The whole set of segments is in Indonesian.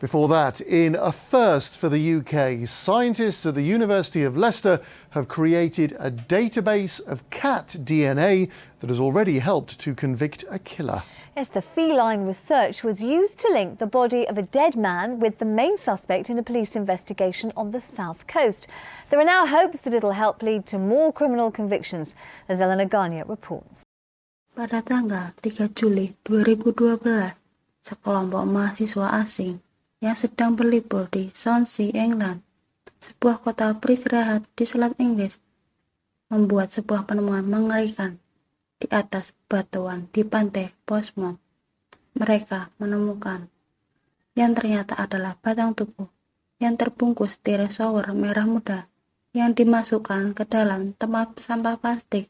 Before that, in a first for the UK, scientists at the University of Leicester have created a database of cat DNA that has already helped to convict a killer. Yes, the feline research was used to link the body of a dead man with the main suspect in a police investigation on the south coast. There are now hopes that it'll help lead to more criminal convictions, as Eleanor Garnier reports. Pada tanggal 3 Juli 2012, sekelompok mahasiswa asing yang sedang berlibur di Swansea, England, sebuah kota beristirahat di Selat Inggris, membuat sebuah penemuan mengerikan di atas batuan di pantai Portsmouth. Mereka menemukan yang ternyata adalah batang tubuh yang terbungkus di reservoir merah muda yang dimasukkan ke dalam tempat sampah plastik.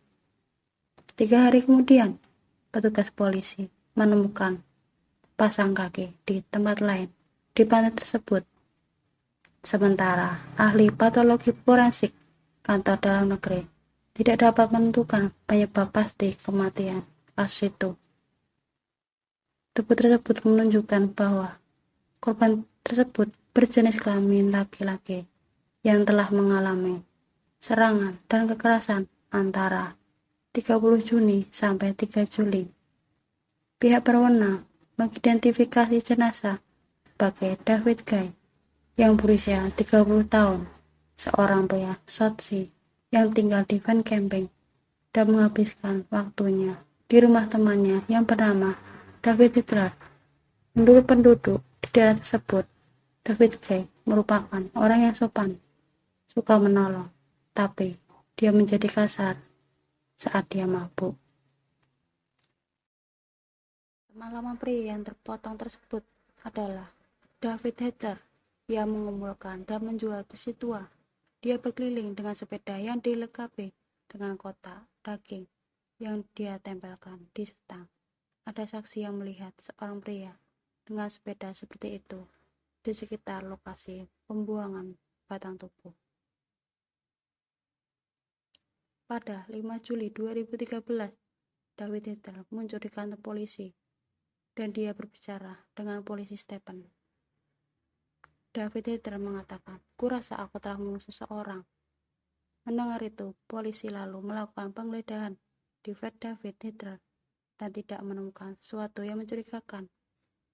3 hari kemudian, petugas polisi menemukan pasang kaki di tempat lain di pantai tersebut. Sementara ahli patologi forensik kantor dalam negeri tidak dapat menentukan penyebab pasti kematian kasus itu. Tubuh tersebut menunjukkan bahwa korban tersebut berjenis kelamin laki-laki yang telah mengalami serangan dan kekerasan antara 30 Juni sampai 3 Juli. Pihak berwenang mengidentifikasi jenazah sebagai David Guy yang berusia 30 tahun, seorang pria Swansea yang tinggal di van camping dan menghabiskan waktunya di rumah temannya yang bernama David Hitler. Menurut penduduk di daerah tersebut, David Guy merupakan orang yang sopan, suka menolong, tapi dia menjadi kasar saat dia mabuk. Teman-teman pria yang terpotong tersebut adalah David Hitler yang mengumpulkan dan menjual besi tua. Dia berkeliling dengan sepeda yang dilengkapi dengan kotak daging yang dia tempelkan di stang. Ada saksi yang melihat seorang pria dengan sepeda seperti itu di sekitar lokasi pembuangan batang tubuh. Pada 5 Juli 2013, David Hitler muncul di kantor polisi dan dia berbicara dengan polisi Stephen. David Hitler mengatakan, "Kurasa aku telah membunuh seseorang." Mendengar itu, polisi lalu melakukan penggeledahan di flat David Hitler dan tidak menemukan sesuatu yang mencurigakan.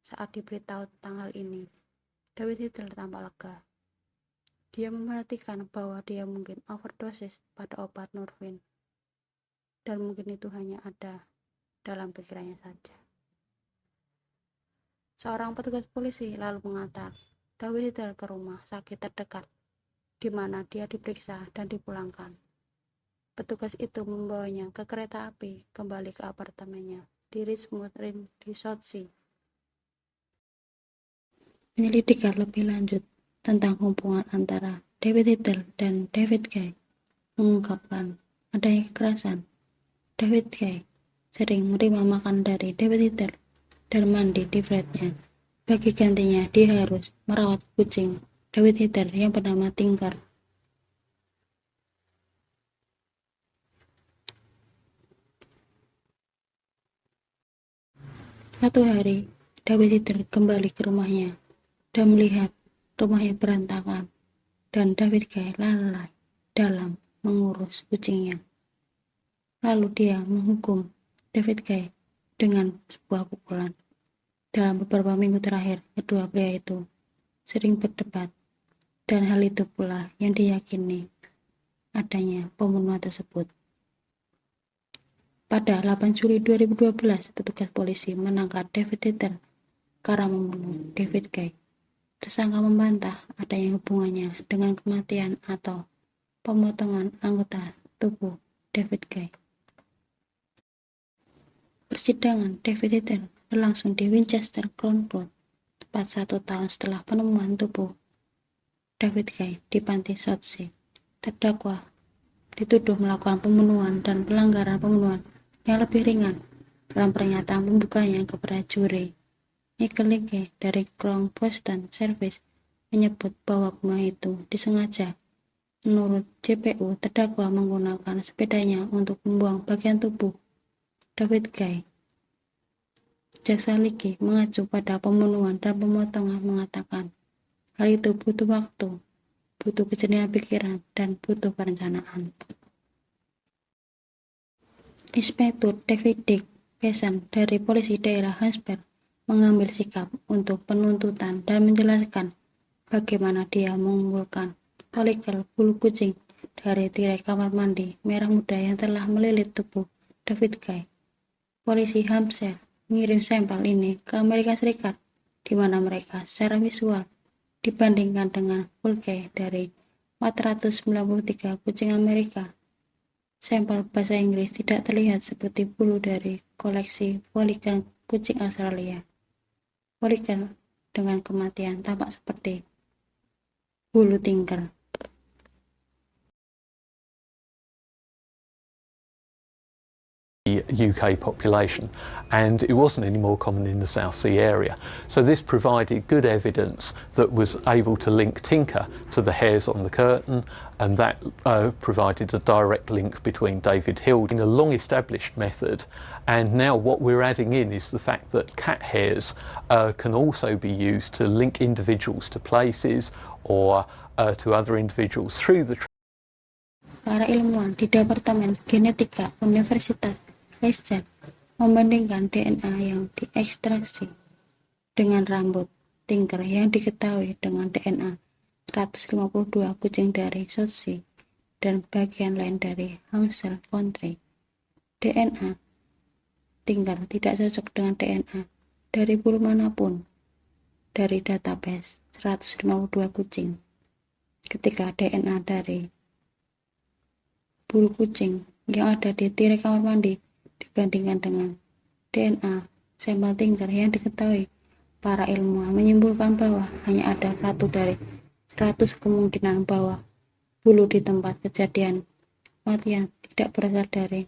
Saat diberitahu tentang hal ini, David Hitler tampak lega. Dia memperhatikan bahwa dia mungkin overdosis pada obat morfin, dan mungkin itu hanya ada dalam pikirannya saja. Seorang petugas polisi lalu mengantar David Hitler ke rumah sakit terdekat, di mana dia diperiksa dan dipulangkan. Petugas itu membawanya ke kereta api kembali ke apartemennya di Richmond Inn di Swansea. Penyelidikan lebih lanjut tentang hubungan antara David Hitler dan David Guy mengungkapkan adanya kekerasan. David Guy sering menerima makan dari David Hitler dan mandi di flatnya. Bagi gantinya, dia harus merawat kucing David Hitler yang bernama Tinker. Suatu hari, David Hitler kembali ke rumahnya dan melihat rumahnya berantakan, dan David Guy lalai dalam mengurus kucingnya. Lalu dia menghukum David Guy dengan sebuah pukulan. Dalam beberapa minggu terakhir, kedua pria itu sering berdebat, dan hal itu pula yang diyakini adanya pembunuhan tersebut. Pada 8 Juli 2012, petugas polisi menangkap David Hitler karena membunuh David Guy. Tersangka membantah adanya hubungannya dengan kematian atau pemotongan anggota tubuh David Guy. Persidangan David Hitler berlangsung di Winchester Crown Court, tepat 1 tahun setelah penemuan tubuh David Guy di pantai Swansea. Terdakwa dituduh melakukan pembunuhan dan pelanggaran pembunuhan yang lebih ringan. Dalam pernyataan pembukanya kepada juri, Michael Leakey dari Crown Postal Service menyebut bahwa pembunuhan itu disengaja. Menurut JPU, terdakwa menggunakan sepedanya untuk membuang bagian tubuh David Guy. Jaksa Leakey mengacu pada pembunuhan dan pemotongan mengatakan, hal itu butuh waktu, butuh kejernihan pikiran, dan butuh perencanaan. Inspektur David Dick Pesan dari polisi daerah Hansberg mengambil sikap untuk penuntutan dan menjelaskan bagaimana dia mengumpulkan folikel bulu kucing dari tirai kamar mandi merah muda yang telah melilit tubuh David Guy. Polisi Hampshire mengirim sampel ini ke Amerika Serikat, di mana mereka secara visual dibandingkan dengan folikel dari 493 kucing Amerika. Sampel bahasa Inggris tidak terlihat seperti bulu dari koleksi folikel kucing Australia. Folikel dengan kematian tampak seperti bulu tinker. The UK population, and it wasn't any more common in the South Sea area. So this provided good evidence that was able to link Tinker to the hairs on the curtain, and that provided a direct link between David Hill in a long established method. And now what we're adding in is the fact that cat hairs can also be used to link individuals to places or to other individuals through the. Para ilmuwan di Departemen Genetika Universitas Leicester membandingkan DNA yang diekstraksi dengan rambut Tinker yang diketahui dengan DNA 152 kucing dari Southsea dan bagian lain dari Hampshire Country. DNA Tinker tidak cocok dengan DNA dari bulu manapun dari database 152 kucing. Ketika DNA dari bulu kucing yang ada di tirai kamar mandi dibandingkan dengan DNA sampel Tinker yang diketahui, para ilmuwan menyimpulkan bahwa hanya ada 1 dari 100 kemungkinan bahwa bulu di tempat kejadian kematian tidak berasal dari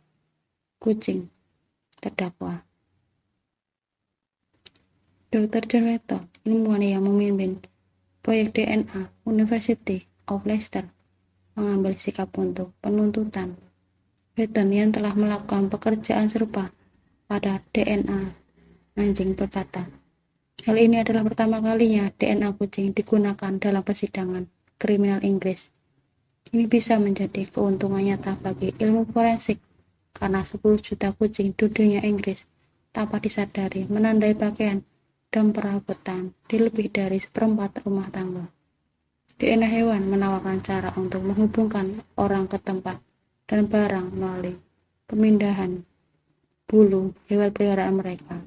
kucing terdakwa. Dr. John Wetton, ilmuwan yang memimpin proyek DNA University of Leicester, mengambil sikap untuk penuntutan. Wetton yang telah melakukan pekerjaan serupa pada DNA anjing berkata, hal ini adalah pertama kalinya DNA kucing digunakan dalam persidangan kriminal Inggris. Ini bisa menjadi keuntungan nyata bagi ilmu forensik karena 10 juta kucing di dunia Inggris tanpa disadari menandai pakaian dan perabotan di lebih dari 1/4 rumah tangga. DNA hewan menawarkan cara untuk menghubungkan orang ke tempat dan barang melalui pemindahan bulu hewan peliharaan mereka.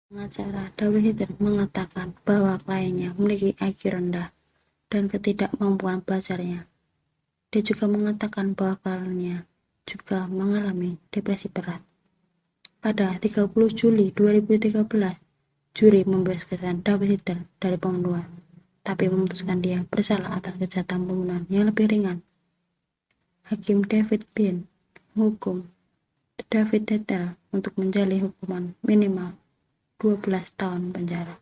Pengacara David Hill mengatakan bahwa kliennya memiliki IQ rendah dan ketidakmampuan belajarnya. Dia juga mengatakan bahwa kliennya juga mengalami depresi berat. Pada 30 Juli 2013, juri membebaskan David Hill dari pembunuhan, tapi memutuskan dia bersalah atas kejahatan pembunuhan yang lebih ringan. Hakim David Bean menghukum David Hill untuk menjalani hukuman minimal 12 tahun penjara.